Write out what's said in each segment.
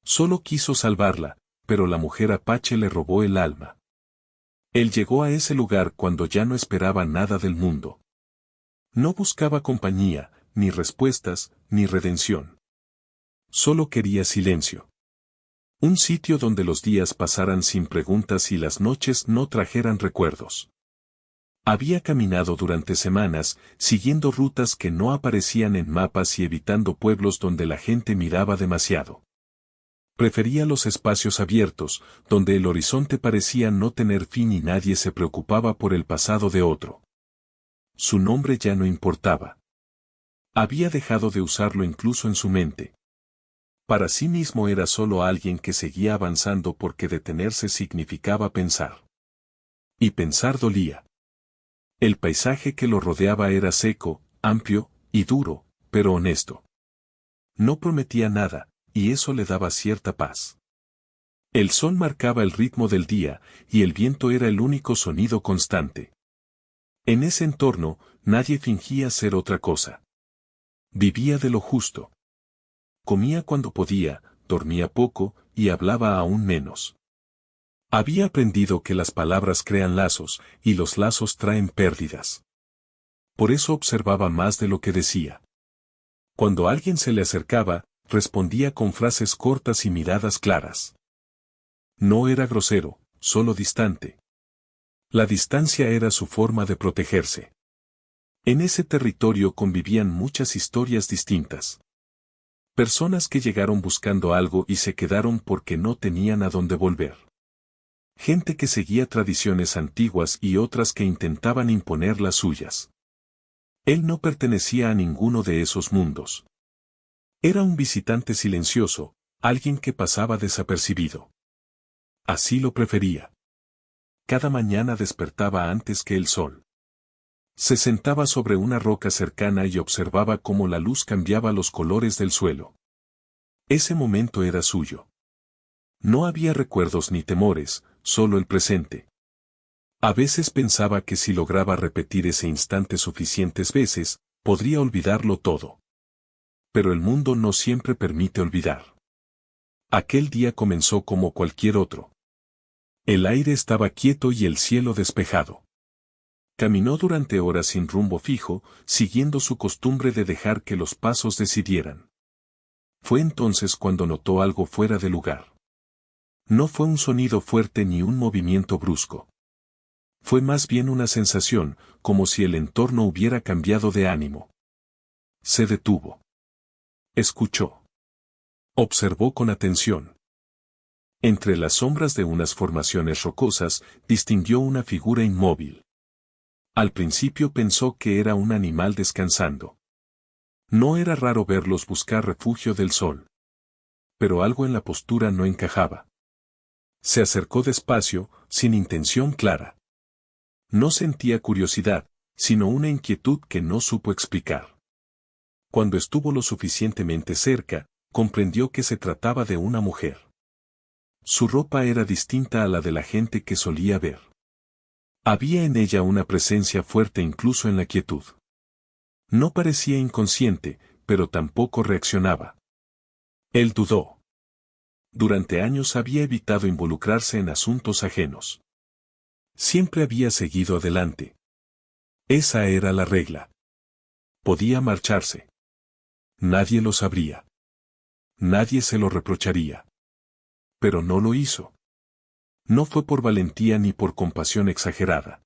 Solo quiso salvarla, pero la mujer apache le robó el alma. Él llegó a ese lugar cuando ya no esperaba nada del mundo. No buscaba compañía, ni respuestas, ni redención. Solo quería silencio. Un sitio donde los días pasaran sin preguntas y las noches no trajeran recuerdos. Había caminado durante semanas, siguiendo rutas que no aparecían en mapas y evitando pueblos donde la gente miraba demasiado. Prefería los espacios abiertos, donde el horizonte parecía no tener fin y nadie se preocupaba por el pasado de otro. Su nombre ya no importaba. Había dejado de usarlo incluso en su mente. Para sí mismo era solo alguien que seguía avanzando porque detenerse significaba pensar. Y pensar dolía. El paisaje que lo rodeaba era seco, amplio y duro, pero honesto. No prometía nada, y eso le daba cierta paz. El sol marcaba el ritmo del día, y el viento era el único sonido constante. En ese entorno, nadie fingía ser otra cosa. Vivía de lo justo. Comía cuando podía, dormía poco, y hablaba aún menos. Había aprendido que las palabras crean lazos, y los lazos traen pérdidas. Por eso observaba más de lo que decía. Cuando alguien se le acercaba, respondía con frases cortas y miradas claras. No era grosero, solo distante. La distancia era su forma de protegerse. En ese territorio convivían muchas historias distintas. Personas que llegaron buscando algo y se quedaron porque no tenían a dónde volver. Gente que seguía tradiciones antiguas y otras que intentaban imponer las suyas. Él no pertenecía a ninguno de esos mundos. Era un visitante silencioso, alguien que pasaba desapercibido. Así lo prefería. Cada mañana despertaba antes que el sol. Se sentaba sobre una roca cercana y observaba cómo la luz cambiaba los colores del suelo. Ese momento era suyo. No había recuerdos ni temores, solo el presente. A veces pensaba que si lograba repetir ese instante suficientes veces, podría olvidarlo todo. Pero el mundo no siempre permite olvidar. Aquel día comenzó como cualquier otro. El aire estaba quieto y el cielo despejado. Caminó durante horas sin rumbo fijo, siguiendo su costumbre de dejar que los pasos decidieran. Fue entonces cuando notó algo fuera de lugar. No fue un sonido fuerte ni un movimiento brusco. Fue más bien una sensación, como si el entorno hubiera cambiado de ánimo. Se detuvo. Escuchó. Observó con atención. Entre las sombras de unas formaciones rocosas, distinguió una figura inmóvil. Al principio pensó que era un animal descansando. No era raro verlos buscar refugio del sol. Pero algo en la postura no encajaba. Se acercó despacio, sin intención clara. No sentía curiosidad, sino una inquietud que no supo explicar. Cuando estuvo lo suficientemente cerca, comprendió que se trataba de una mujer. Su ropa era distinta a la de la gente que solía ver. Había en ella una presencia fuerte incluso en la quietud. No parecía inconsciente, pero tampoco reaccionaba. Él dudó. Durante años había evitado involucrarse en asuntos ajenos. Siempre había seguido adelante. Esa era la regla. Podía marcharse. Nadie lo sabría. Nadie se lo reprocharía. Pero no lo hizo. No fue por valentía ni por compasión exagerada.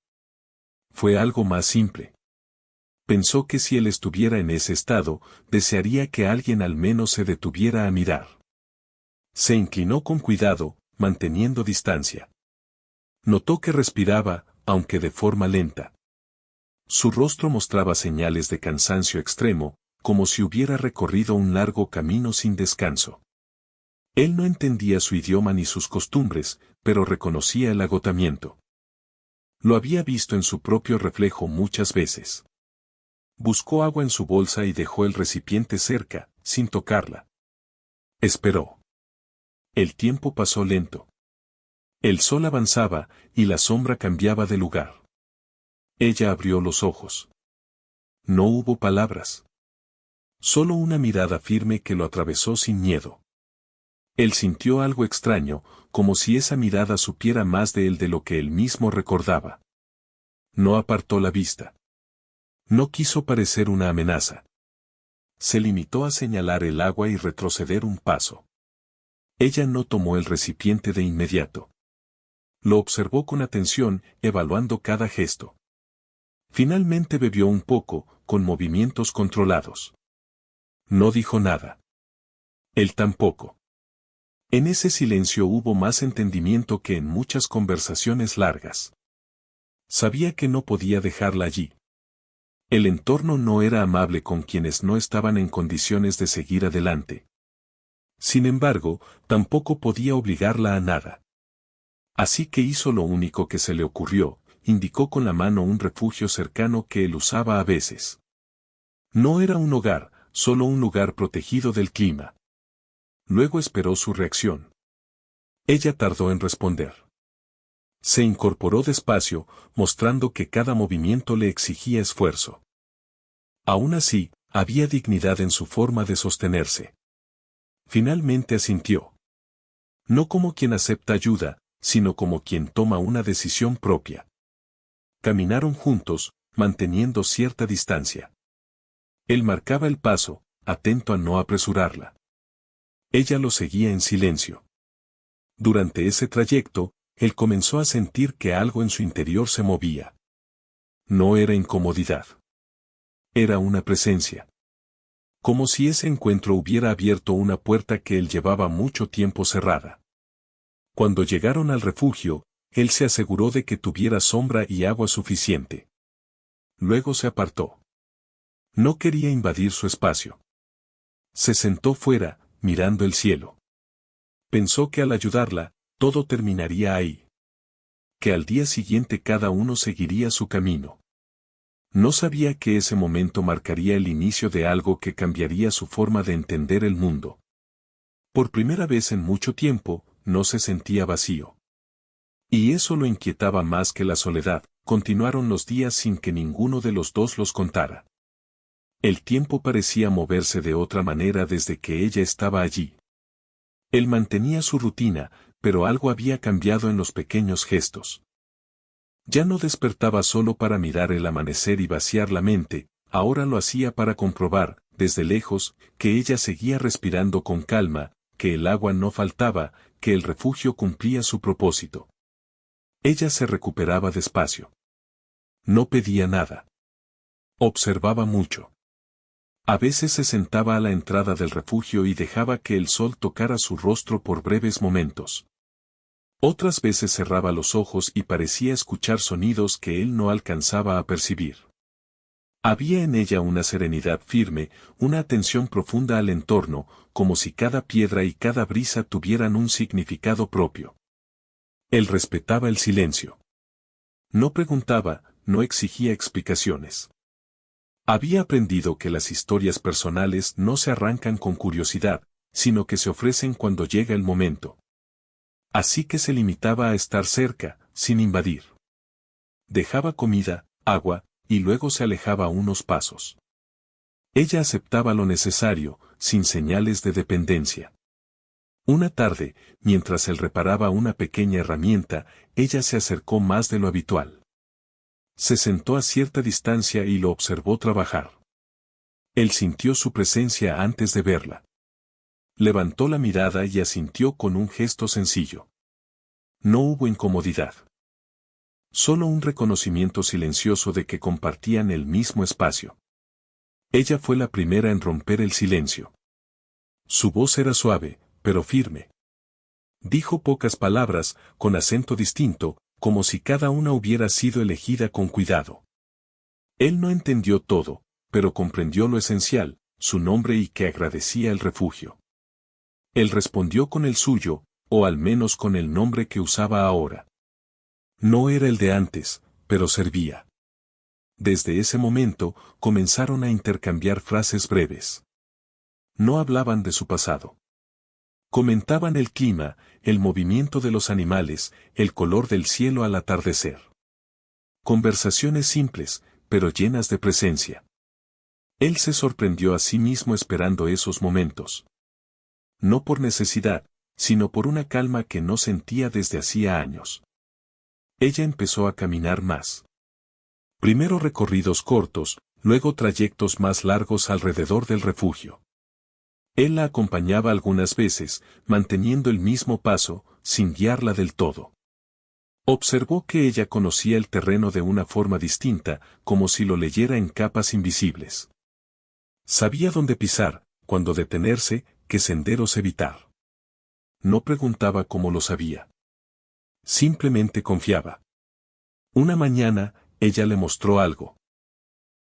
Fue algo más simple. Pensó que si él estuviera en ese estado, desearía que alguien al menos se detuviera a mirar. Se inclinó con cuidado, manteniendo distancia. Notó que respiraba, aunque de forma lenta. Su rostro mostraba señales de cansancio extremo, como si hubiera recorrido un largo camino sin descanso. Él no entendía su idioma ni sus costumbres, pero reconocía el agotamiento. Lo había visto en su propio reflejo muchas veces. Buscó agua en su bolsa y dejó el recipiente cerca, sin tocarla. Esperó. El tiempo pasó lento. El sol avanzaba, y la sombra cambiaba de lugar. Ella abrió los ojos. No hubo palabras. Solo una mirada firme que lo atravesó sin miedo. Él sintió algo extraño, como si esa mirada supiera más de él de lo que él mismo recordaba. No apartó la vista. No quiso parecer una amenaza. Se limitó a señalar el agua y retroceder un paso. Ella no tomó el recipiente de inmediato. Lo observó con atención, evaluando cada gesto. Finalmente bebió un poco, con movimientos controlados. No dijo nada. Él tampoco. En ese silencio hubo más entendimiento que en muchas conversaciones largas. Sabía que no podía dejarla allí. El entorno no era amable con quienes no estaban en condiciones de seguir adelante. Sin embargo, tampoco podía obligarla a nada. Así que hizo lo único que se le ocurrió, indicó con la mano un refugio cercano que él usaba a veces. No era un hogar, solo un lugar protegido del clima. Luego esperó su reacción. Ella tardó en responder. Se incorporó despacio, mostrando que cada movimiento le exigía esfuerzo. Aún así, había dignidad en su forma de sostenerse. Finalmente asintió. No como quien acepta ayuda, sino como quien toma una decisión propia. Caminaron juntos, manteniendo cierta distancia. Él marcaba el paso, atento a no apresurarla. Ella lo seguía en silencio. Durante ese trayecto, él comenzó a sentir que algo en su interior se movía. No era incomodidad. Era una presencia. Como si ese encuentro hubiera abierto una puerta que él llevaba mucho tiempo cerrada. Cuando llegaron al refugio, él se aseguró de que tuviera sombra y agua suficiente. Luego se apartó. No quería invadir su espacio. Se sentó fuera, mirando el cielo. Pensó que al ayudarla, todo terminaría ahí. Que al día siguiente cada uno seguiría su camino. No sabía que ese momento marcaría el inicio de algo que cambiaría su forma de entender el mundo. Por primera vez en mucho tiempo, no se sentía vacío. Y eso lo inquietaba más que la soledad. Continuaron los días sin que ninguno de los dos los contara. El tiempo parecía moverse de otra manera desde que ella estaba allí. Él mantenía su rutina, pero algo había cambiado en los pequeños gestos. Ya no despertaba solo para mirar el amanecer y vaciar la mente, ahora lo hacía para comprobar, desde lejos, que ella seguía respirando con calma, que el agua no faltaba, que el refugio cumplía su propósito. Ella se recuperaba despacio. No pedía nada. Observaba mucho. A veces se sentaba a la entrada del refugio y dejaba que el sol tocara su rostro por breves momentos. Otras veces cerraba los ojos y parecía escuchar sonidos que él no alcanzaba a percibir. Había en ella una serenidad firme, una atención profunda al entorno, como si cada piedra y cada brisa tuvieran un significado propio. Él respetaba el silencio. No preguntaba, no exigía explicaciones. Había aprendido que las historias personales no se arrancan con curiosidad, sino que se ofrecen cuando llega el momento. Así que se limitaba a estar cerca, sin invadir. Dejaba comida, agua, y luego se alejaba unos pasos. Ella aceptaba lo necesario, sin señales de dependencia. Una tarde, mientras él reparaba una pequeña herramienta, ella se acercó más de lo habitual. Se sentó a cierta distancia y lo observó trabajar. Él sintió su presencia antes de verla. Levantó la mirada y asintió con un gesto sencillo. No hubo incomodidad. Solo un reconocimiento silencioso de que compartían el mismo espacio. Ella fue la primera en romper el silencio. Su voz era suave, pero firme. Dijo pocas palabras, con acento distinto, como si cada una hubiera sido elegida con cuidado. Él no entendió todo, pero comprendió lo esencial, su nombre y que agradecía el refugio. Él respondió con el suyo, o al menos con el nombre que usaba ahora. No era el de antes, pero servía. Desde ese momento, comenzaron a intercambiar frases breves. No hablaban de su pasado. Comentaban el clima, el movimiento de los animales, el color del cielo al atardecer. Conversaciones simples, pero llenas de presencia. Él se sorprendió a sí mismo esperando esos momentos. No por necesidad, sino por una calma que no sentía desde hacía años. Ella empezó a caminar más. Primero recorridos cortos, luego trayectos más largos alrededor del refugio. Él la acompañaba algunas veces, manteniendo el mismo paso, sin guiarla del todo. Observó que ella conocía el terreno de una forma distinta, como si lo leyera en capas invisibles. Sabía dónde pisar, cuándo detenerse, qué senderos evitar. No preguntaba cómo lo sabía. Simplemente confiaba. Una mañana, ella le mostró algo.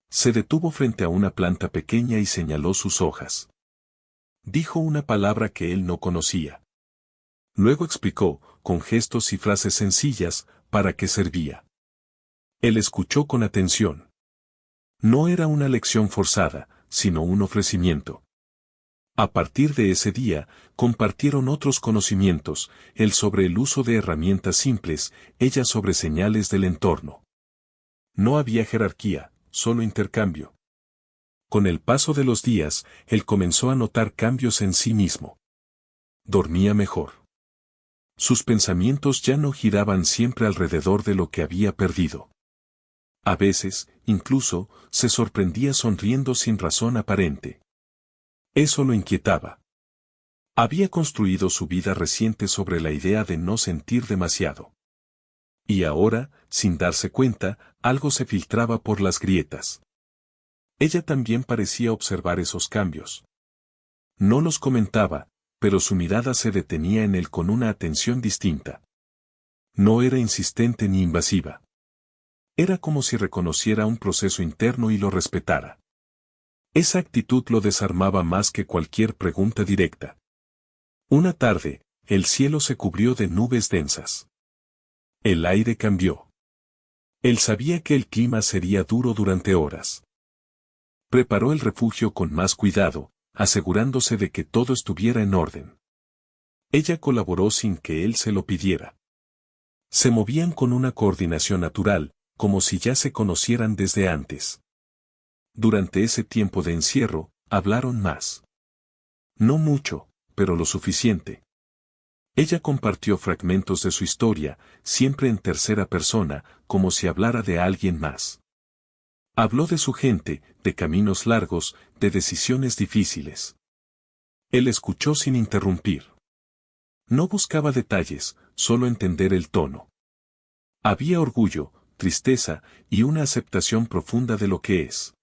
Se detuvo frente a una planta pequeña y señaló sus hojas. Dijo una palabra que él no conocía. Luego explicó, con gestos y frases sencillas, para qué servía. Él escuchó con atención. No era una lección forzada, sino un ofrecimiento. A partir de ese día, compartieron otros conocimientos, él sobre el uso de herramientas simples, ella sobre señales del entorno. No había jerarquía, solo intercambio. Con el paso de los días, él comenzó a notar cambios en sí mismo. Dormía mejor. Sus pensamientos ya no giraban siempre alrededor de lo que había perdido. A veces, incluso, se sorprendía sonriendo sin razón aparente. Eso lo inquietaba. Había construido su vida reciente sobre la idea de no sentir demasiado. Y ahora, sin darse cuenta, algo se filtraba por las grietas. Ella también parecía observar esos cambios. No los comentaba, pero su mirada se detenía en él con una atención distinta. No era insistente ni invasiva. Era como si reconociera un proceso interno y lo respetara. Esa actitud lo desarmaba más que cualquier pregunta directa. Una tarde, el cielo se cubrió de nubes densas. El aire cambió. Él sabía que el clima sería duro durante horas. Preparó el refugio con más cuidado, asegurándose de que todo estuviera en orden. Ella colaboró sin que él se lo pidiera. Se movían con una coordinación natural, como si ya se conocieran desde antes. Durante ese tiempo de encierro, hablaron más. No mucho, pero lo suficiente. Ella compartió fragmentos de su historia, siempre en tercera persona, como si hablara de alguien más. Habló de su gente, de caminos largos, de decisiones difíciles. Él escuchó sin interrumpir. No buscaba detalles, solo entender el tono. Había orgullo, tristeza y una aceptación profunda de lo que es.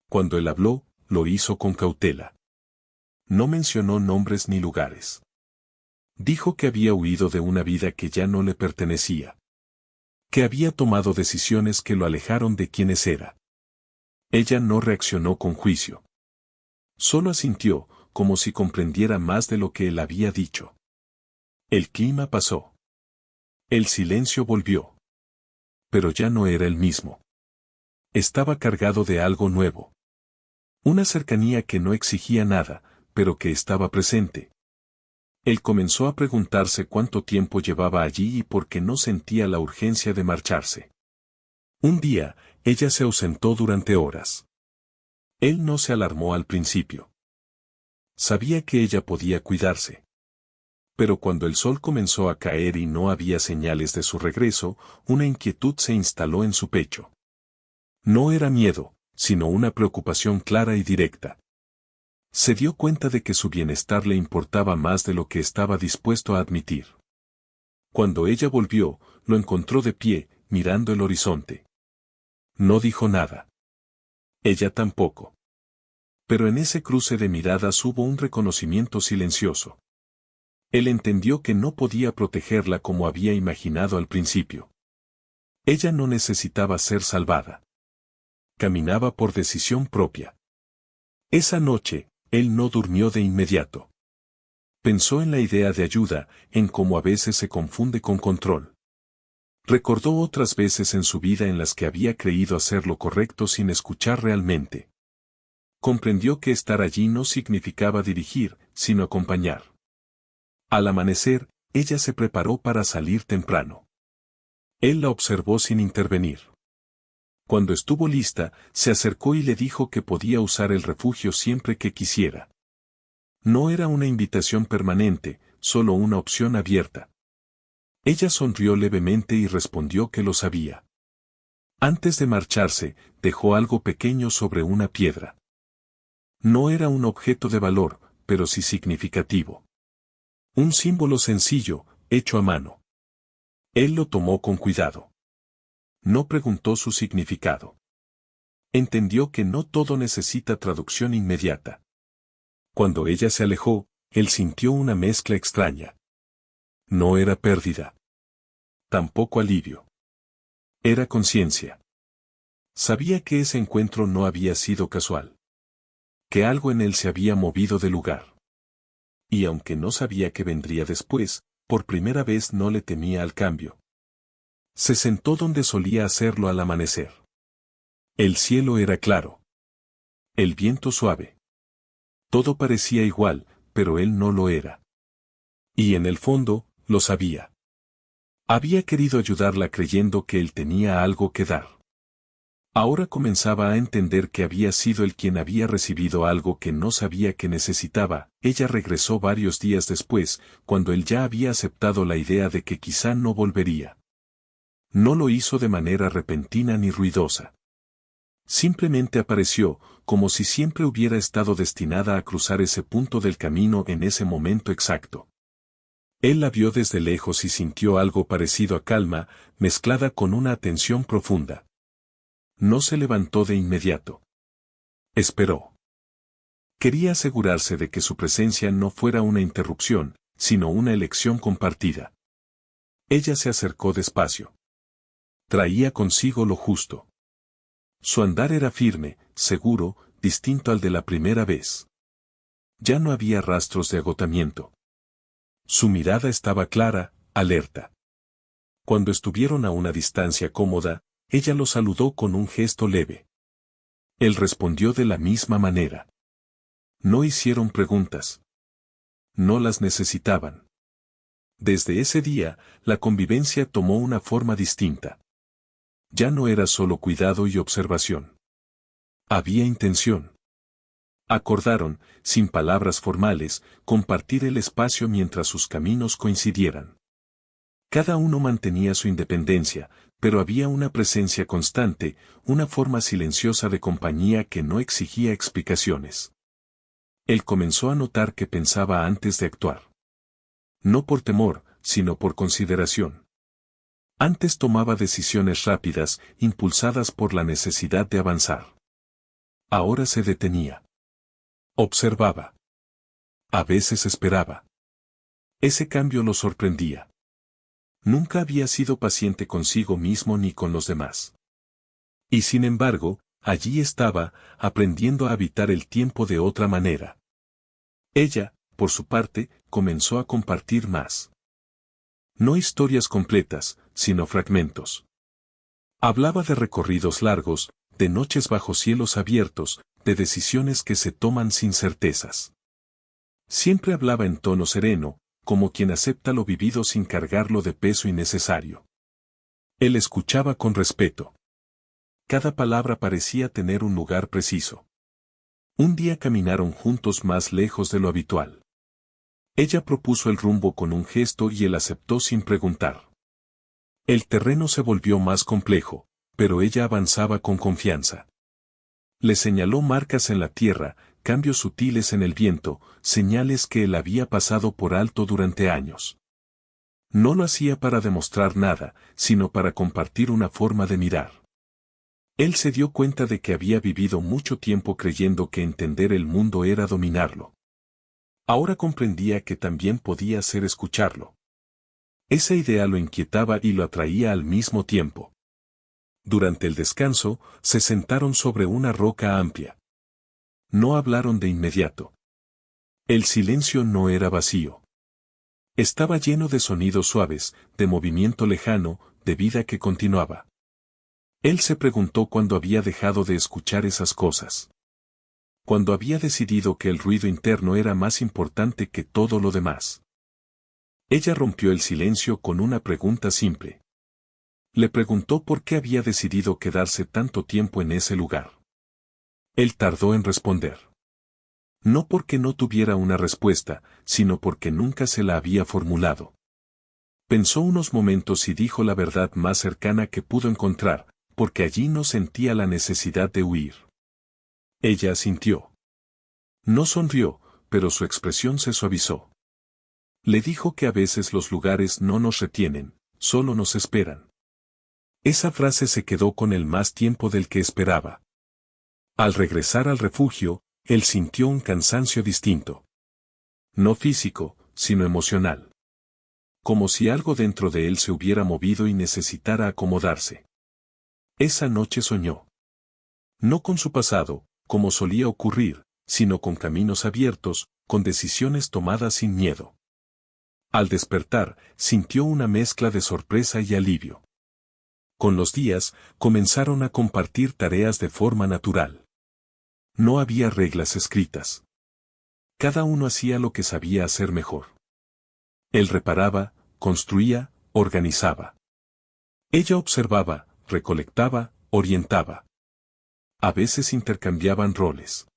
Cuando él habló, lo hizo con cautela. No mencionó nombres ni lugares. Dijo que había huido de una vida que ya no le pertenecía. Que había tomado decisiones que lo alejaron de quienes era. Ella no reaccionó con juicio. Solo asintió, como si comprendiera más de lo que él había dicho. El clima pasó. El silencio volvió. Pero ya no era el mismo. Estaba cargado de algo nuevo. Una cercanía que no exigía nada, pero que estaba presente. Él comenzó a preguntarse cuánto tiempo llevaba allí y por qué no sentía la urgencia de marcharse. Un día, ella se ausentó durante horas. Él no se alarmó al principio. Sabía que ella podía cuidarse. Pero cuando el sol comenzó a caer y no había señales de su regreso, una inquietud se instaló en su pecho. No era miedo, sino una preocupación clara y directa. Se dio cuenta de que su bienestar le importaba más de lo que estaba dispuesto a admitir. Cuando ella volvió, lo encontró de pie, mirando el horizonte. No dijo nada. Ella tampoco. Pero en ese cruce de miradas hubo un reconocimiento silencioso. Él entendió que no podía protegerla como había imaginado al principio. Ella no necesitaba ser salvada. Caminaba por decisión propia. Esa noche, él no durmió de inmediato. Pensó en la idea de ayuda, en cómo a veces se confunde con control. Recordó otras veces en su vida en las que había creído hacer lo correcto sin escuchar realmente. Comprendió que estar allí no significaba dirigir, sino acompañar. Al amanecer, ella se preparó para salir temprano. Él la observó sin intervenir. Cuando estuvo lista, se acercó y le dijo que podía usar el refugio siempre que quisiera. No era una invitación permanente, solo una opción abierta. Ella sonrió levemente y respondió que lo sabía. Antes de marcharse, dejó algo pequeño sobre una piedra. No era un objeto de valor, pero sí significativo. Un símbolo sencillo, hecho a mano. Él lo tomó con cuidado. No preguntó su significado. Entendió que no todo necesita traducción inmediata. Cuando ella se alejó, él sintió una mezcla extraña. No era pérdida. Tampoco alivio. Era conciencia. Sabía que ese encuentro no había sido casual. Que algo en él se había movido de lugar. Y aunque no sabía qué vendría después, por primera vez no le temía al cambio. Se sentó donde solía hacerlo al amanecer. El cielo era claro. El viento suave. Todo parecía igual, pero él no lo era. Y en el fondo, lo sabía. Había querido ayudarla creyendo que él tenía algo que dar. Ahora comenzaba a entender que había sido él quien había recibido algo que no sabía que necesitaba. Ella regresó varios días después, cuando él ya había aceptado la idea de que quizá no volvería. No lo hizo de manera repentina ni ruidosa. Simplemente apareció, como si siempre hubiera estado destinada a cruzar ese punto del camino en ese momento exacto. Él la vio desde lejos y sintió algo parecido a calma, mezclada con una atención profunda. No se levantó de inmediato. Esperó. Quería asegurarse de que su presencia no fuera una interrupción, sino una elección compartida. Ella se acercó despacio. Traía consigo lo justo. Su andar era firme, seguro, distinto al de la primera vez. Ya no había rastros de agotamiento. Su mirada estaba clara, alerta. Cuando estuvieron a una distancia cómoda, ella lo saludó con un gesto leve. Él respondió de la misma manera. No hicieron preguntas. No las necesitaban. Desde ese día, la convivencia tomó una forma distinta. Ya no era solo cuidado y observación. Había intención. Acordaron, sin palabras formales, compartir el espacio mientras sus caminos coincidieran. Cada uno mantenía su independencia, pero había una presencia constante, una forma silenciosa de compañía que no exigía explicaciones. Él comenzó a notar que pensaba antes de actuar. No por temor, sino por consideración. Antes tomaba decisiones rápidas, impulsadas por la necesidad de avanzar. Ahora se detenía. Observaba. A veces esperaba. Ese cambio lo sorprendía. Nunca había sido paciente consigo mismo ni con los demás. Y sin embargo, allí estaba, aprendiendo a habitar el tiempo de otra manera. Ella, por su parte, comenzó a compartir más. No historias completas, sino fragmentos. Hablaba de recorridos largos, de noches bajo cielos abiertos, de decisiones que se toman sin certezas. Siempre hablaba en tono sereno, como quien acepta lo vivido sin cargarlo de peso innecesario. Él escuchaba con respeto. Cada palabra parecía tener un lugar preciso. Un día caminaron juntos más lejos de lo habitual. Ella propuso el rumbo con un gesto y él aceptó sin preguntar. El terreno se volvió más complejo, pero ella avanzaba con confianza. Le señaló marcas en la tierra, cambios sutiles en el viento, señales que él había pasado por alto durante años. No lo hacía para demostrar nada, sino para compartir una forma de mirar. Él se dio cuenta de que había vivido mucho tiempo creyendo que entender el mundo era dominarlo. Ahora comprendía que también podía ser escucharlo. Esa idea lo inquietaba y lo atraía al mismo tiempo. Durante el descanso, se sentaron sobre una roca amplia. No hablaron de inmediato. El silencio no era vacío. Estaba lleno de sonidos suaves, de movimiento lejano, de vida que continuaba. Él se preguntó cuándo había dejado de escuchar esas cosas. Cuando había decidido que el ruido interno era más importante que todo lo demás. Ella rompió el silencio con una pregunta simple. Le preguntó por qué había decidido quedarse tanto tiempo en ese lugar. Él tardó en responder. No porque no tuviera una respuesta, sino porque nunca se la había formulado. Pensó unos momentos y dijo la verdad más cercana que pudo encontrar, porque allí no sentía la necesidad de huir. Ella asintió. No sonrió, pero su expresión se suavizó. Le dijo que a veces los lugares no nos retienen, solo nos esperan. Esa frase se quedó con él más tiempo del que esperaba. Al regresar al refugio, él sintió un cansancio distinto. No físico, sino emocional. Como si algo dentro de él se hubiera movido y necesitara acomodarse. Esa noche soñó. No con su pasado, como solía ocurrir, sino con caminos abiertos, con decisiones tomadas sin miedo. Al despertar, sintió una mezcla de sorpresa y alivio. Con los días, comenzaron a compartir tareas de forma natural. No había reglas escritas. Cada uno hacía lo que sabía hacer mejor. Él reparaba, construía, organizaba. Ella observaba, recolectaba, orientaba. A veces intercambiaban roles.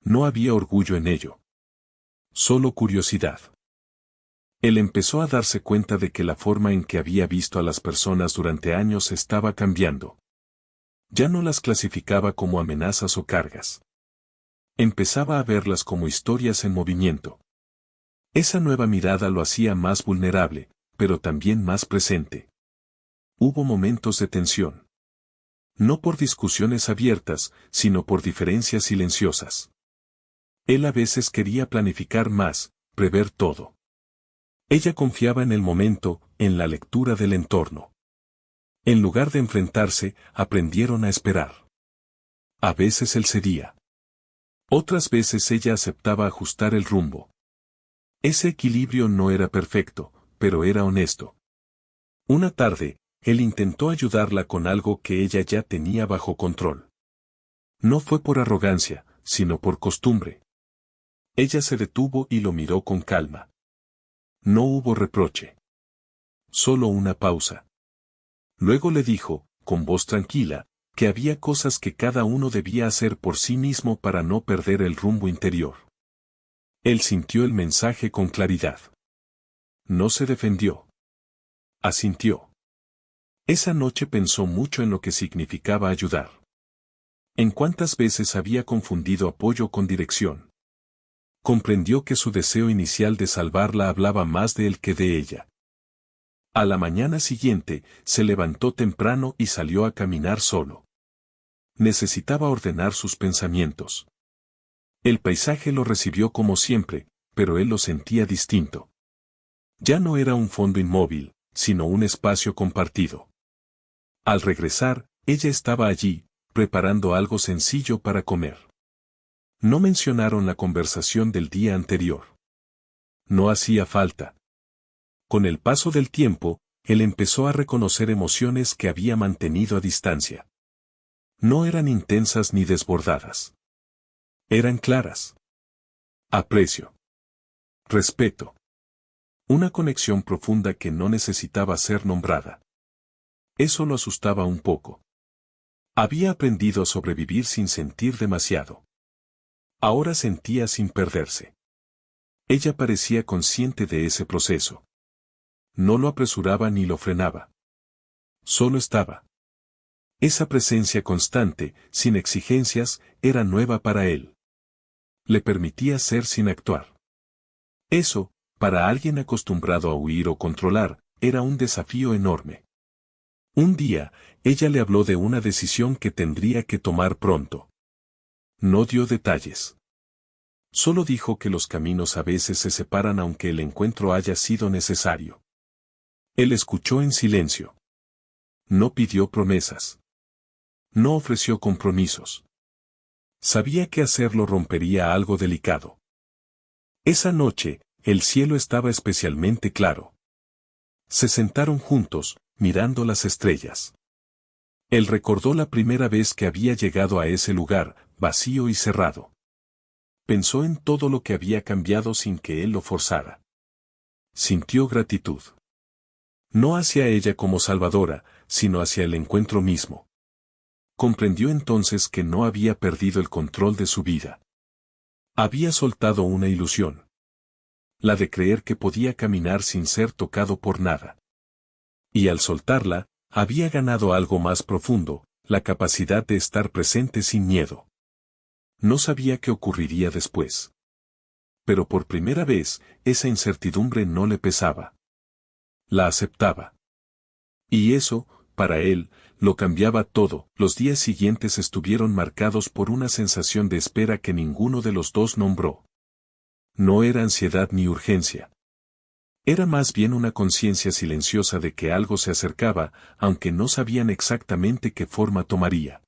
No había orgullo en ello. Solo curiosidad. Él empezó a darse cuenta de que la forma en que había visto a las personas durante años estaba cambiando. Ya no las clasificaba como amenazas o cargas. Empezaba a verlas como historias en movimiento. Esa nueva mirada lo hacía más vulnerable, pero también más presente. Hubo momentos de tensión. No por discusiones abiertas, sino por diferencias silenciosas. Él a veces quería planificar más, prever todo. Ella confiaba en el momento, en la lectura del entorno. En lugar de enfrentarse, aprendieron a esperar. A veces él cedía. Otras veces ella aceptaba ajustar el rumbo. Ese equilibrio no era perfecto, pero era honesto. Una tarde, él intentó ayudarla con algo que ella ya tenía bajo control. No fue por arrogancia, sino por costumbre. Ella se detuvo y lo miró con calma. No hubo reproche. Solo una pausa. Luego le dijo, con voz tranquila, que había cosas que cada uno debía hacer por sí mismo para no perder el rumbo interior. Él sintió el mensaje con claridad. No se defendió. Asintió. Esa noche pensó mucho en lo que significaba ayudar. En cuántas veces había confundido apoyo con dirección. Comprendió que su deseo inicial de salvarla hablaba más de él que de ella. A la mañana siguiente, se levantó temprano y salió a caminar solo. Necesitaba ordenar sus pensamientos. El paisaje lo recibió como siempre, pero él lo sentía distinto. Ya no era un fondo inmóvil, sino un espacio compartido. Al regresar, ella estaba allí, preparando algo sencillo para comer. No mencionaron la conversación del día anterior. No hacía falta. Con el paso del tiempo, él empezó a reconocer emociones que había mantenido a distancia. No eran intensas ni desbordadas. Eran claras. Aprecio. Respeto. Una conexión profunda que no necesitaba ser nombrada. Eso lo asustaba un poco. Había aprendido a sobrevivir sin sentir demasiado. Ahora sentía sin perderse. Ella parecía consciente de ese proceso. No lo apresuraba ni lo frenaba. Solo estaba. Esa presencia constante, sin exigencias, era nueva para él. Le permitía ser sin actuar. Eso, para alguien acostumbrado a huir o controlar, era un desafío enorme. Un día, ella le habló de una decisión que tendría que tomar pronto. No dio detalles. Solo dijo que los caminos a veces se separan aunque el encuentro haya sido necesario. Él escuchó en silencio. No pidió promesas. No ofreció compromisos. Sabía que hacerlo rompería algo delicado. Esa noche, el cielo estaba especialmente claro. Se sentaron juntos, mirando las estrellas. Él recordó la primera vez que había llegado a ese lugar, vacío y cerrado. Pensó en todo lo que había cambiado sin que él lo forzara. Sintió gratitud. No hacia ella como salvadora, sino hacia el encuentro mismo. Comprendió entonces que no había perdido el control de su vida. Había soltado una ilusión. La de creer que podía caminar sin ser tocado por nada. Y al soltarla, había ganado algo más profundo, la capacidad de estar presente sin miedo. No sabía qué ocurriría después. Pero por primera vez, esa incertidumbre no le pesaba. La aceptaba. Y eso, para él, lo cambiaba todo. Los días siguientes estuvieron marcados por una sensación de espera que ninguno de los dos nombró. No era ansiedad ni urgencia. Era más bien una conciencia silenciosa de que algo se acercaba, aunque no sabían exactamente qué forma tomaría.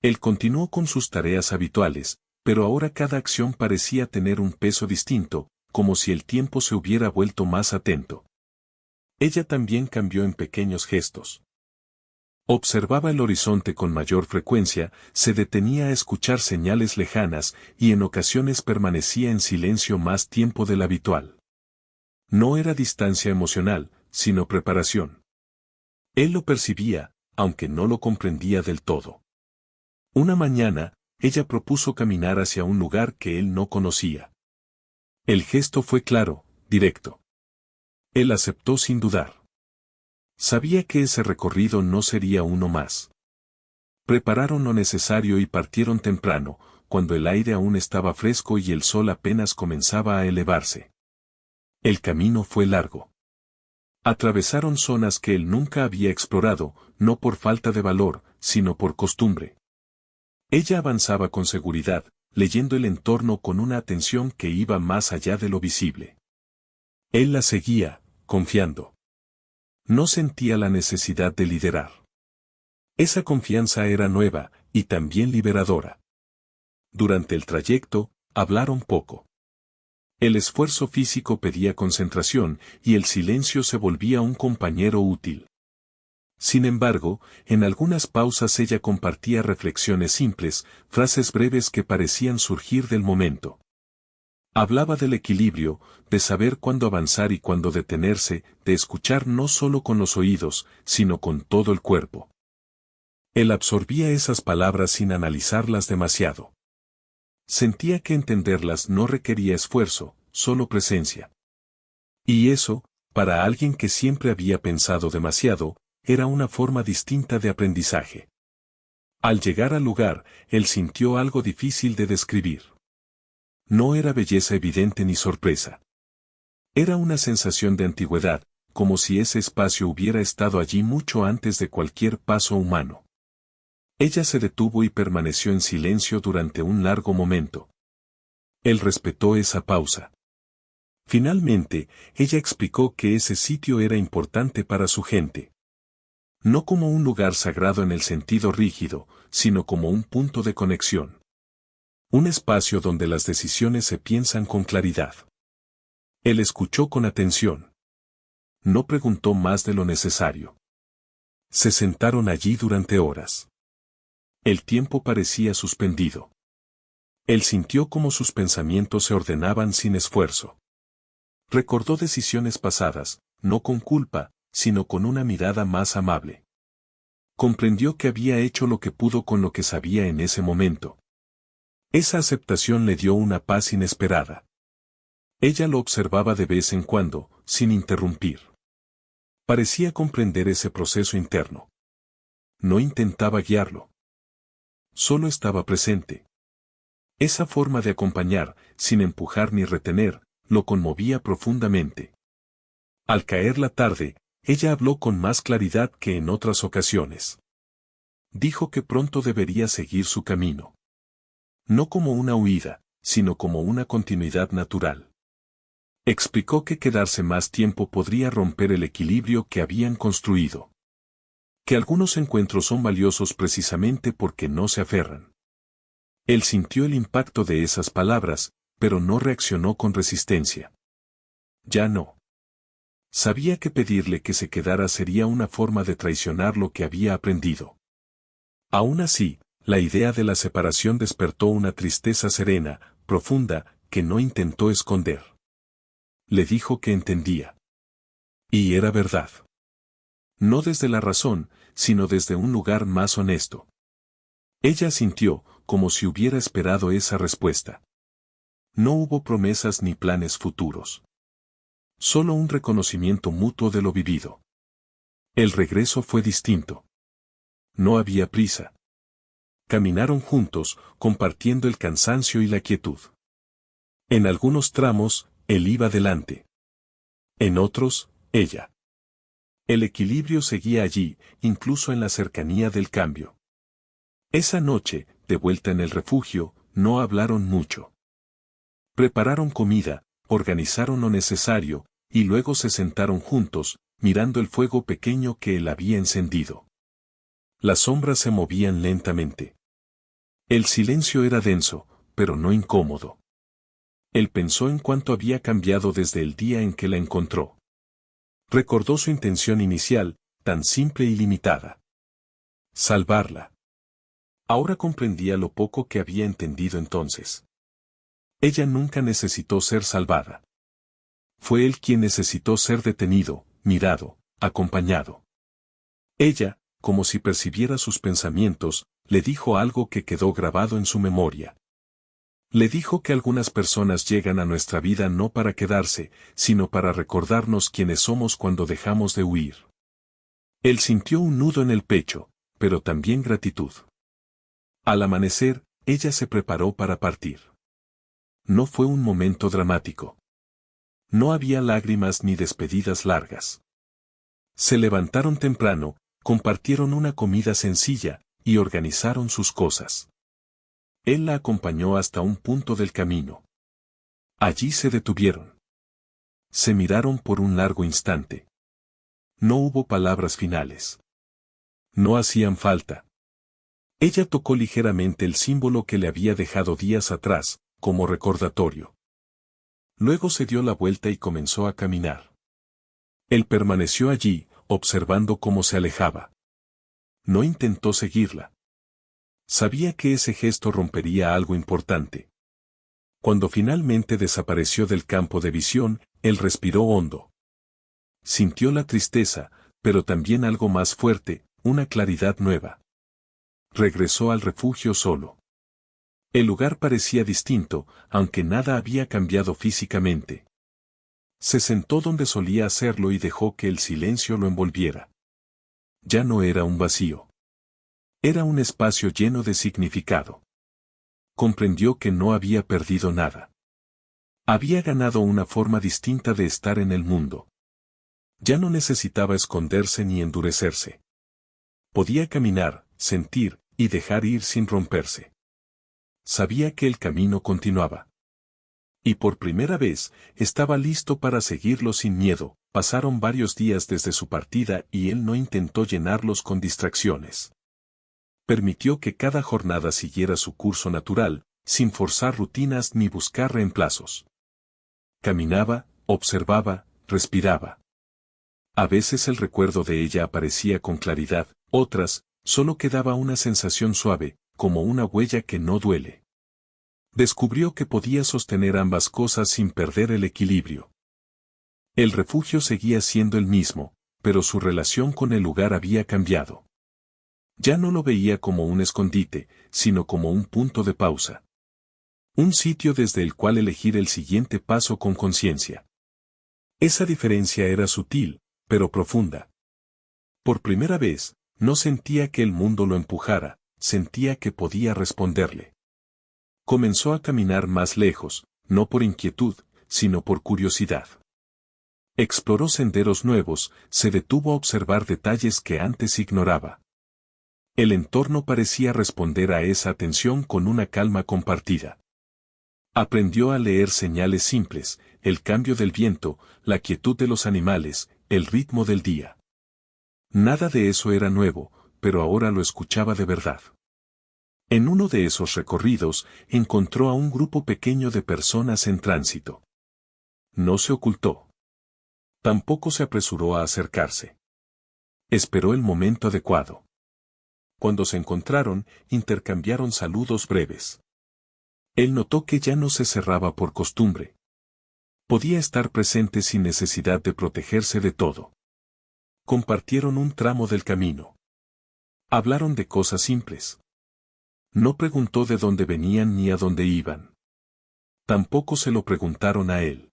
Él continuó con sus tareas habituales, pero ahora cada acción parecía tener un peso distinto, como si el tiempo se hubiera vuelto más atento. Ella también cambió en pequeños gestos. Observaba el horizonte con mayor frecuencia, se detenía a escuchar señales lejanas y en ocasiones permanecía en silencio más tiempo del habitual. No era distancia emocional, sino preparación. Él lo percibía, aunque no lo comprendía del todo. Una mañana, ella propuso caminar hacia un lugar que él no conocía. El gesto fue claro, directo. Él aceptó sin dudar. Sabía que ese recorrido no sería uno más. Prepararon lo necesario y partieron temprano, cuando el aire aún estaba fresco y el sol apenas comenzaba a elevarse. El camino fue largo. Atravesaron zonas que él nunca había explorado, no por falta de valor, sino por costumbre. Ella avanzaba con seguridad, leyendo el entorno con una atención que iba más allá de lo visible. Él la seguía, confiando. No sentía la necesidad de liderar. Esa confianza era nueva, y también liberadora. Durante el trayecto, hablaron poco. El esfuerzo físico pedía concentración, y el silencio se volvía un compañero útil. Sin embargo, en algunas pausas ella compartía reflexiones simples, frases breves que parecían surgir del momento. Hablaba del equilibrio, de saber cuándo avanzar y cuándo detenerse, de escuchar no solo con los oídos, sino con todo el cuerpo. Él absorbía esas palabras sin analizarlas demasiado. Sentía que entenderlas no requería esfuerzo, solo presencia. Y eso, para alguien que siempre había pensado demasiado, era una forma distinta de aprendizaje. Al llegar al lugar, él sintió algo difícil de describir. No era belleza evidente ni sorpresa. Era una sensación de antigüedad, como si ese espacio hubiera estado allí mucho antes de cualquier paso humano. Ella se detuvo y permaneció en silencio durante un largo momento. Él respetó esa pausa. Finalmente, ella explicó que ese sitio era importante para su gente. No como un lugar sagrado en el sentido rígido, sino como un punto de conexión. Un espacio donde las decisiones se piensan con claridad. Él escuchó con atención. No preguntó más de lo necesario. Se sentaron allí durante horas. El tiempo parecía suspendido. Él sintió como sus pensamientos se ordenaban sin esfuerzo. Recordó decisiones pasadas, no con culpa, sino con una mirada más amable. Comprendió que había hecho lo que pudo con lo que sabía en ese momento. Esa aceptación le dio una paz inesperada. Ella lo observaba de vez en cuando, sin interrumpir. Parecía comprender ese proceso interno. No intentaba guiarlo. Solo estaba presente. Esa forma de acompañar, sin empujar ni retener, lo conmovía profundamente. Al caer la tarde, ella habló con más claridad que en otras ocasiones. Dijo que pronto debería seguir su camino. No como una huida, sino como una continuidad natural. Explicó que quedarse más tiempo podría romper el equilibrio que habían construido. Que algunos encuentros son valiosos precisamente porque no se aferran. Él sintió el impacto de esas palabras, pero no reaccionó con resistencia. Ya no. Sabía que pedirle que se quedara sería una forma de traicionar lo que había aprendido. Aún así, la idea de la separación despertó una tristeza serena, profunda, que no intentó esconder. Le dijo que entendía. Y era verdad. No desde la razón, sino desde un lugar más honesto. Ella sintió, como si hubiera esperado esa respuesta. No hubo promesas ni planes futuros. Solo un reconocimiento mutuo de lo vivido. El regreso fue distinto. No había prisa. Caminaron juntos, compartiendo el cansancio y la quietud. En algunos tramos, él iba delante. En otros, ella. El equilibrio seguía allí, incluso en la cercanía del cambio. Esa noche, de vuelta en el refugio, no hablaron mucho. Prepararon comida, organizaron lo necesario, y luego se sentaron juntos, mirando el fuego pequeño que él había encendido. Las sombras se movían lentamente. El silencio era denso, pero no incómodo. Él pensó en cuánto había cambiado desde el día en que la encontró. Recordó su intención inicial, tan simple y limitada. Salvarla. Ahora comprendía lo poco que había entendido entonces. Ella nunca necesitó ser salvada. Fue él quien necesitó ser detenido, mirado, acompañado. Ella, como si percibiera sus pensamientos, le dijo algo que quedó grabado en su memoria. Le dijo que algunas personas llegan a nuestra vida no para quedarse, sino para recordarnos quiénes somos cuando dejamos de huir. Él sintió un nudo en el pecho, pero también gratitud. Al amanecer, ella se preparó para partir. No fue un momento dramático. No había lágrimas ni despedidas largas. Se levantaron temprano, compartieron una comida sencilla, y organizaron sus cosas. Él la acompañó hasta un punto del camino. Allí se detuvieron. Se miraron por un largo instante. No hubo palabras finales. No hacían falta. Ella tocó ligeramente el símbolo que le había dejado días atrás, como recordatorio. Luego se dio la vuelta y comenzó a caminar. Él permaneció allí, observando cómo se alejaba. No intentó seguirla. Sabía que ese gesto rompería algo importante. Cuando finalmente desapareció del campo de visión, él respiró hondo. Sintió la tristeza, pero también algo más fuerte, una claridad nueva. Regresó al refugio solo. El lugar parecía distinto, aunque nada había cambiado físicamente. Se sentó donde solía hacerlo y dejó que el silencio lo envolviera. Ya no era un vacío. Era un espacio lleno de significado. Comprendió que no había perdido nada. Había ganado una forma distinta de estar en el mundo. Ya no necesitaba esconderse ni endurecerse. Podía caminar, sentir, y dejar ir sin romperse. Sabía que el camino continuaba. Y por primera vez, estaba listo para seguirlo sin miedo. Pasaron varios días desde su partida y él no intentó llenarlos con distracciones. Permitió que cada jornada siguiera su curso natural, sin forzar rutinas ni buscar reemplazos. Caminaba, observaba, respiraba. A veces el recuerdo de ella aparecía con claridad, otras, solo quedaba una sensación suave, como una huella que no duele. Descubrió que podía sostener ambas cosas sin perder el equilibrio. El refugio seguía siendo el mismo, pero su relación con el lugar había cambiado. Ya no lo veía como un escondite, sino como un punto de pausa. Un sitio desde el cual elegir el siguiente paso con conciencia. Esa diferencia era sutil, pero profunda. Por primera vez, no sentía que el mundo lo empujara, sentía que podía responderle. Comenzó a caminar más lejos, no por inquietud, sino por curiosidad. Exploró senderos nuevos, se detuvo a observar detalles que antes ignoraba. El entorno parecía responder a esa atención con una calma compartida. Aprendió a leer señales simples, el cambio del viento, la quietud de los animales, el ritmo del día. Nada de eso era nuevo, pero ahora lo escuchaba de verdad. En uno de esos recorridos, encontró a un grupo pequeño de personas en tránsito. No se ocultó. Tampoco se apresuró a acercarse. Esperó el momento adecuado. Cuando se encontraron, intercambiaron saludos breves. Él notó que ya no se cerraba por costumbre. Podía estar presente sin necesidad de protegerse de todo. Compartieron un tramo del camino. Hablaron de cosas simples. No preguntó de dónde venían ni a dónde iban. Tampoco se lo preguntaron a él.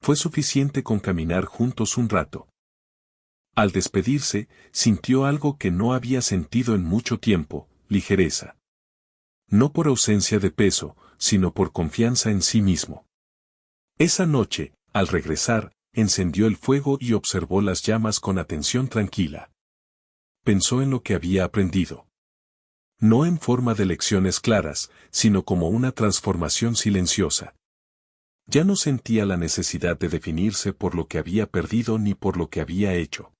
Fue suficiente con caminar juntos un rato. Al despedirse, sintió algo que no había sentido en mucho tiempo, ligereza. No por ausencia de peso, sino por confianza en sí mismo. Esa noche, al regresar, encendió el fuego y observó las llamas con atención tranquila. Pensó en lo que había aprendido. No en forma de lecciones claras, sino como una transformación silenciosa. Ya no sentía la necesidad de definirse por lo que había perdido ni por lo que había hecho.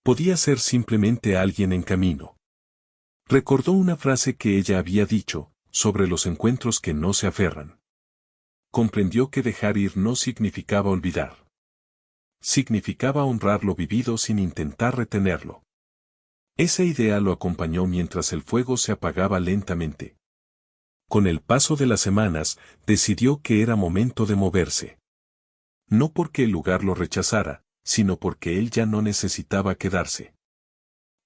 Podía ser simplemente alguien en camino. Recordó una frase que ella había dicho, sobre los encuentros que no se aferran. Comprendió que dejar ir no significaba olvidar. Significaba honrar lo vivido sin intentar retenerlo. Esa idea lo acompañó mientras el fuego se apagaba lentamente. Con el paso de las semanas, decidió que era momento de moverse. No porque el lugar lo rechazara, sino porque él ya no necesitaba quedarse.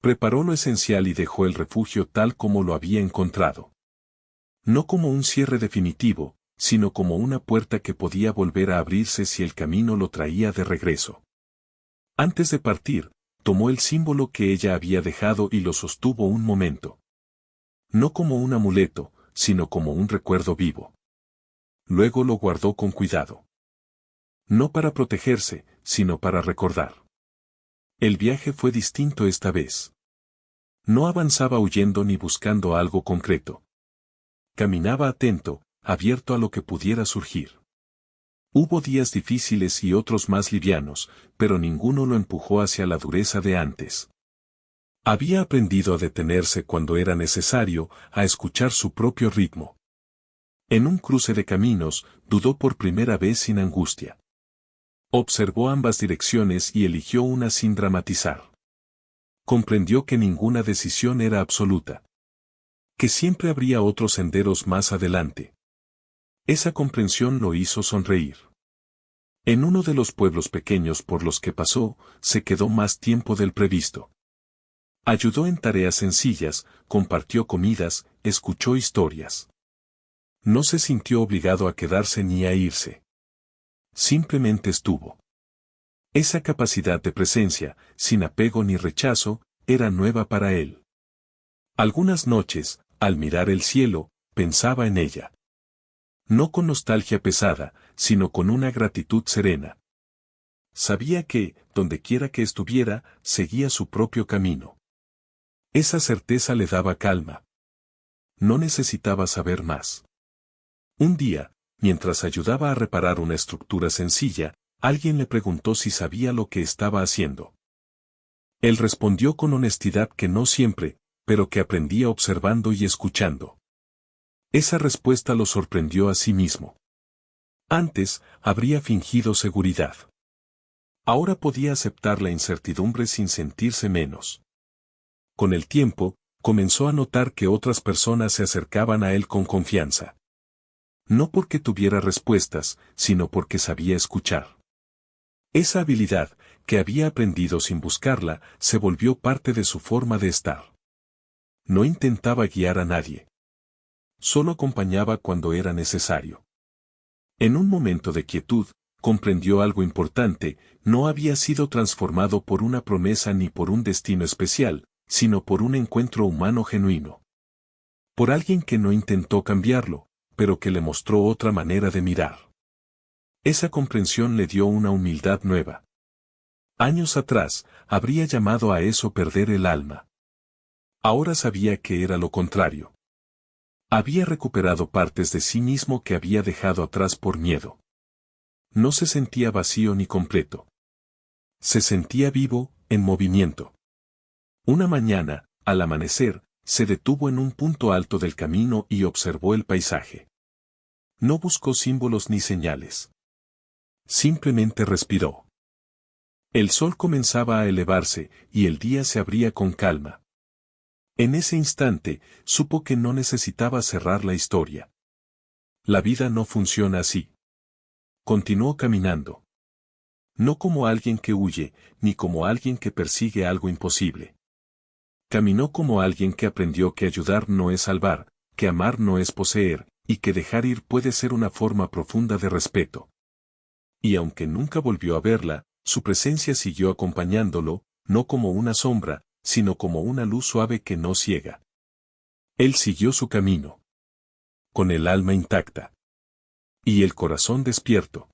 Preparó lo esencial y dejó el refugio tal como lo había encontrado. No como un cierre definitivo, sino como una puerta que podía volver a abrirse si el camino lo traía de regreso. Antes de partir, tomó el símbolo que ella había dejado y lo sostuvo un momento. No como un amuleto, sino como un recuerdo vivo. Luego lo guardó con cuidado. No para protegerse, sino para recordar. El viaje fue distinto esta vez. No avanzaba huyendo ni buscando algo concreto. Caminaba atento, abierto a lo que pudiera surgir. Hubo días difíciles y otros más livianos, pero ninguno lo empujó hacia la dureza de antes. Había aprendido a detenerse cuando era necesario, a escuchar su propio ritmo. En un cruce de caminos, dudó por primera vez sin angustia. Observó ambas direcciones y eligió una sin dramatizar. Comprendió que ninguna decisión era absoluta. Que siempre habría otros senderos más adelante. Esa comprensión lo hizo sonreír. En uno de los pueblos pequeños por los que pasó, se quedó más tiempo del previsto. Ayudó en tareas sencillas, compartió comidas, escuchó historias. No se sintió obligado a quedarse ni a irse. Simplemente estuvo. Esa capacidad de presencia, sin apego ni rechazo, era nueva para él. Algunas noches, al mirar el cielo, pensaba en ella. No con nostalgia pesada, sino con una gratitud serena. Sabía que, donde quiera que estuviera, seguía su propio camino. Esa certeza le daba calma. No necesitaba saber más. Un día, mientras ayudaba a reparar una estructura sencilla, alguien le preguntó si sabía lo que estaba haciendo. Él respondió con honestidad que no siempre, pero que aprendía observando y escuchando. Esa respuesta lo sorprendió a sí mismo. Antes, habría fingido seguridad. Ahora podía aceptar la incertidumbre sin sentirse menos. Con el tiempo, comenzó a notar que otras personas se acercaban a él con confianza. No porque tuviera respuestas, sino porque sabía escuchar. Esa habilidad, que había aprendido sin buscarla, se volvió parte de su forma de estar. No intentaba guiar a nadie. Solo acompañaba cuando era necesario. En un momento de quietud, comprendió algo importante: no había sido transformado por una promesa ni por un destino especial, sino por un encuentro humano genuino. Por alguien que no intentó cambiarlo, pero que le mostró otra manera de mirar. Esa comprensión le dio una humildad nueva. Años atrás, habría llamado a eso perder el alma. Ahora sabía que era lo contrario. Había recuperado partes de sí mismo que había dejado atrás por miedo. No se sentía vacío ni completo. Se sentía vivo, en movimiento. Una mañana, al amanecer, se detuvo en un punto alto del camino y observó el paisaje. No buscó símbolos ni señales. Simplemente respiró. El sol comenzaba a elevarse, y el día se abría con calma. En ese instante, supo que no necesitaba cerrar la historia. La vida no funciona así. Continuó caminando. No como alguien que huye, ni como alguien que persigue algo imposible. Caminó como alguien que aprendió que ayudar no es salvar, que amar no es poseer, y que dejar ir puede ser una forma profunda de respeto. Y aunque nunca volvió a verla, su presencia siguió acompañándolo, no como una sombra, sino como una luz suave que no ciega. Él siguió su camino, con el alma intacta y el corazón despierto.